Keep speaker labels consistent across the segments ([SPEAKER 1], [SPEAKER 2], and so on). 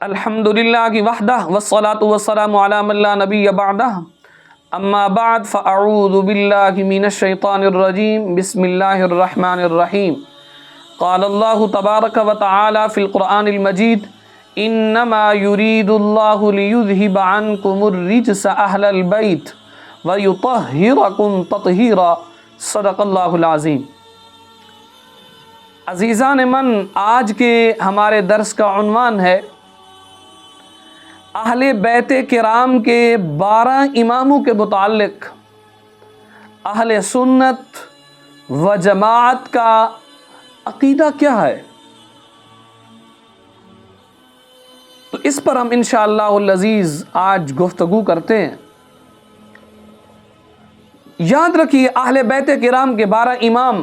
[SPEAKER 1] الحمدللہ وحدہ والصلاة والسلام علی من لا نبی بعدہ اما بعد فاعوذ باللہ من الشیطان الرجیم بسم اللہ الرحمن الرحیم قال اللہ تبارک و تعالی فی القرآن المجید انما یرید اللہ لیذہب عنکم الرجس اہل البیت ویطہرکم تطہیرا صدق اللہ العظیم۔ عزیزان من، آج کے ہمارے درس کا عنوان ہے اہل بیت کرام کے 12 اماموں کے متعلق اہل سنت و جماعت کا عقیدہ کیا ہے۔ تو اس پر ہم انشاءاللہ العزیز آج گفتگو کرتے ہیں۔ یاد رکھیے، اہل بیت کرام کے 12 امام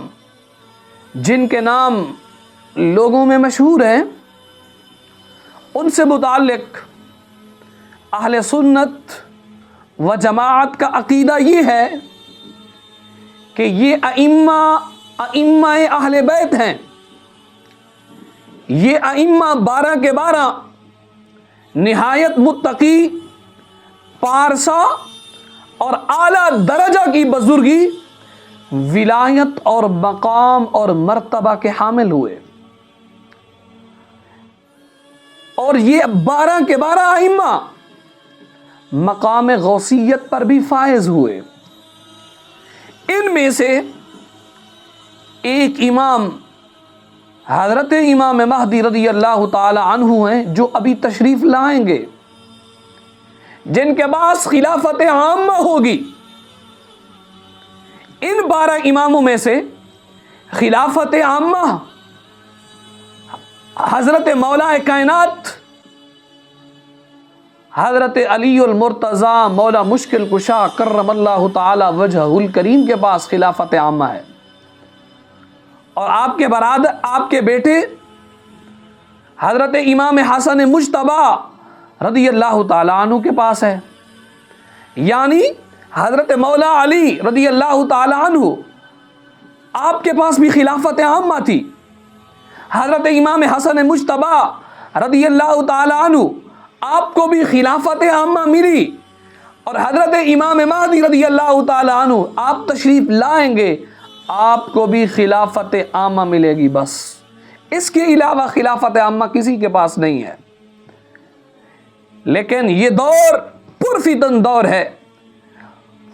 [SPEAKER 1] جن کے نام لوگوں میں مشہور ہیں، ان سے متعلق اہل سنت و جماعت کا عقیدہ یہ ہے کہ یہ ائمہ اہل بیت ہیں۔ یہ ائمہ 12 کے 12 نہایت متقی، پارسا اور اعلیٰ درجہ کی بزرگی، ولایت اور مقام اور مرتبہ کے حامل ہوئے، اور یہ 12 کے 12 ائمہ مقام غوثیت پر بھی فائز ہوئے۔ ان میں سے ایک امام حضرت امام مہدی رضی اللہ تعالی عنہ ہیں، جو ابھی تشریف لائیں گے، جن کے بعد خلافت عامہ ہوگی۔ ان 12 اماموں میں سے خلافت عامہ حضرت مولا کائنات حضرت علی المرتضیٰ مولا مشکل کشا کرم اللہ تعالی وجہہ الکریم کے پاس خلافت عامہ ہے، اور آپ کے برادر، آپ کے بیٹے حضرت امام حسن مجتبی رضی اللہ تعالی عنہ کے پاس ہے، یعنی حضرت مولا علی رضی اللہ تعالی عنہ آپ کے پاس بھی خلافت عامہ تھی۔ حضرت امام حسن مجتبی رضی اللہ تعالی عنہ آپ کو بھی خلافت عامہ ملی، اور حضرت امام مہدی رضی اللہ تعالی عنہ آپ تشریف لائیں گے، آپ کو بھی خلافت عامہ ملے گی۔ بس اس کے علاوہ خلافت عامہ کسی کے پاس نہیں ہے۔ لیکن یہ دور پرفتن دور ہے،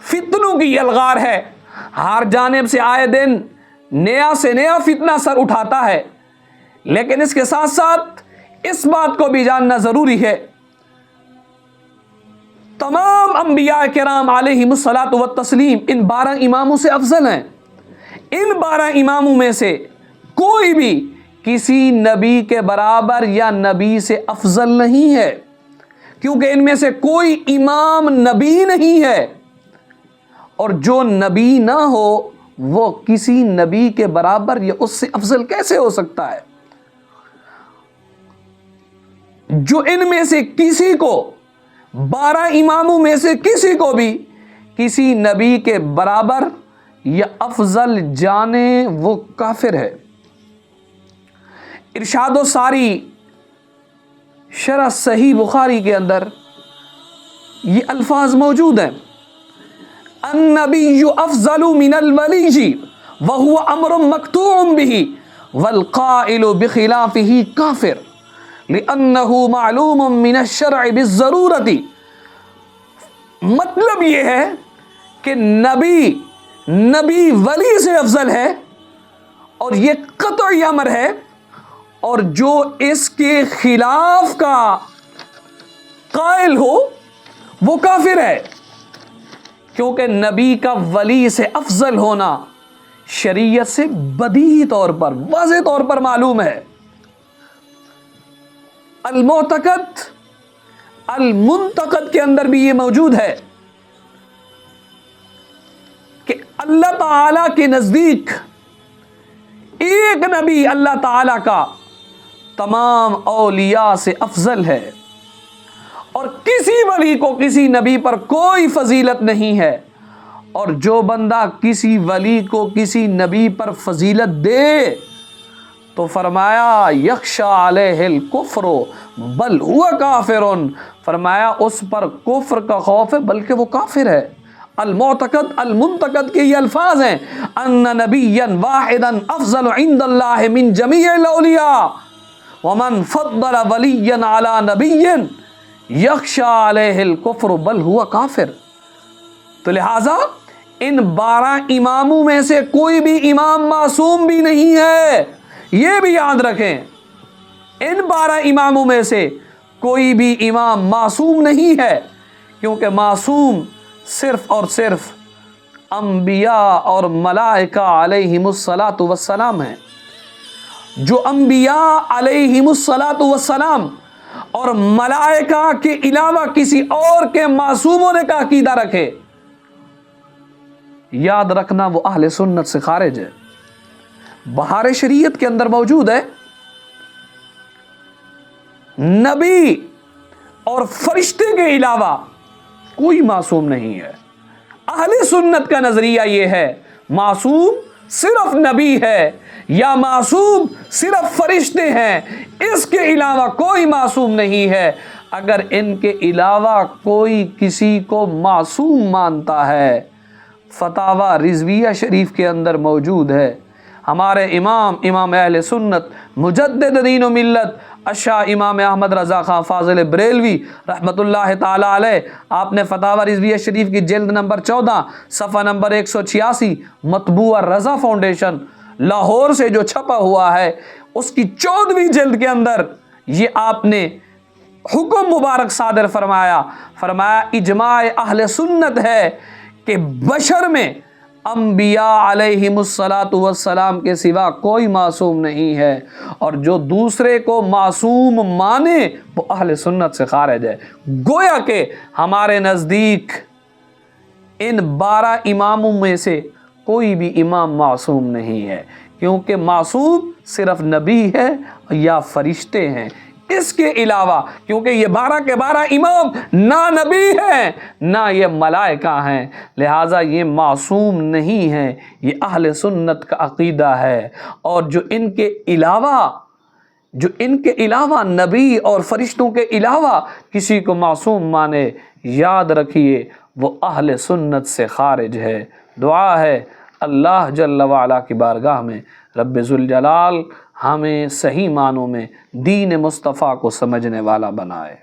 [SPEAKER 1] فتنوں کی یلغار ہے، ہر جانب سے آئے دن نیا سے نیا فتنہ سر اٹھاتا ہے۔ لیکن اس کے ساتھ ساتھ اس بات کو بھی جاننا ضروری ہے، تمام انبیاء کرام علیہم الصلاۃ والتسلیم ان 12 اماموں سے افضل ہیں۔ ان 12 اماموں میں سے کوئی بھی کسی نبی کے برابر یا نبی سے افضل نہیں ہے، کیونکہ ان میں سے کوئی امام نبی نہیں ہے، اور جو نبی نہ ہو وہ کسی نبی کے برابر یا اس سے افضل کیسے ہو سکتا ہے؟ جو ان میں سے کسی کو، 12 اماموں میں سے کسی کو بھی کسی نبی کے برابر یا افضل جانے، وہ کافر ہے۔ ارشاد الساری شرح صحیح بخاری کے اندر یہ الفاظ موجود ہیں: النبی افضل من الولی وهو امر مقطوع به والقائل بخلافه کافر لأنه معلوم من الشرع بالضرورت۔ مطلب یہ ہے کہ نبی ولی سے افضل ہے، اور یہ قطعی امر ہے، اور جو اس کے خلاف کا قائل ہو وہ کافر ہے، کیونکہ نبی کا ولی سے افضل ہونا شریعت سے بدیہی طور پر، واضح طور پر معلوم ہے۔ المنتقد کے اندر بھی یہ موجود ہے کہ اللہ تعالی کے نزدیک ایک نبی اللہ تعالی کا تمام اولیاء سے افضل ہے، اور کسی ولی کو کسی نبی پر کوئی فضیلت نہیں ہے، اور جو بندہ کسی ولی کو کسی نبی پر فضیلت دے تو فرمایا یخشا علیہ الکفر بل ہوا کافر، فرمایا اس پر کفر کا خوف ہے بلکہ وہ کافر ہے۔ المعتقد المنتقد کے یہ الفاظ ہیں، ان نبیا واحدا افضل عند اللہ من جمیع الاولیاء ومن فضل ولیا علی نبی یخشا علیہ الکفر بل ہوا کافر۔ تو لہٰذا ان 12 اماموں میں سے کوئی بھی امام معصوم بھی نہیں ہے، یہ بھی یاد رکھیں۔ ان 12 اماموں میں سے کوئی بھی امام معصوم نہیں ہے، کیونکہ معصوم صرف اور صرف انبیاء اور ملائکہ علیہم الصلاۃ والسلام ہیں۔ جو انبیاء علیہم الصلاۃ والسلام اور ملائکہ کے علاوہ کسی اور کے معصوم ہونے کا عقیدہ رکھے، یاد رکھنا وہ اہل سنت سے خارج ہے۔ بہار شریعت کے اندر موجود ہے، نبی اور فرشتے کے علاوہ کوئی معصوم نہیں ہے۔ اہل سنت کا نظریہ یہ ہے معصوم صرف نبی ہے یا معصوم صرف فرشتے ہیں، اس کے علاوہ کوئی معصوم نہیں ہے۔ اگر ان کے علاوہ کوئی کسی کو معصوم مانتا ہے، فتاوی رضویہ شریف کے اندر موجود ہے، ہمارے امام اہل سنت مجدد دین و ملت الشاہ امام احمد رضا خان فاضل بریلوی رحمۃ اللہ تعالی علیہ، آپ نے فتاوی رضویہ شریف کی جلد نمبر 14 صفحہ نمبر 186 مطبوع رضا فاؤنڈیشن لاہور سے جو چھپا ہوا ہے، اس کی 14ویں جلد کے اندر یہ آپ نے حکم مبارک صادر فرمایا اجماع اہل سنت ہے کہ بشر میں انبیاء علیہم الصلاۃ والسلام کے سوا کوئی معصوم نہیں ہے، اور جو دوسرے کو معصوم مانے وہ اہل سنت سے خارج ہے۔ گویا کہ ہمارے نزدیک ان 12 اماموں میں سے کوئی بھی امام معصوم نہیں ہے، کیونکہ معصوم صرف نبی ہے یا فرشتے ہیں۔ اس کے علاوہ کیونکہ یہ 12 کے 12 امام نہ نبی ہیں نہ یہ ملائکہ ہیں، لہٰذا یہ معصوم نہیں ہیں، یہ اہل سنت کا عقیدہ ہے۔ اور جو ان کے علاوہ نبی اور فرشتوں کے علاوہ کسی کو معصوم مانے، یاد رکھیے وہ اہل سنت سے خارج ہے۔ دعا ہے اللہ جل وعلا کی بارگاہ میں رب ذوالجلال ہمیں صحیح معنوں میں دین مصطفیٰ کو سمجھنے والا بنائے۔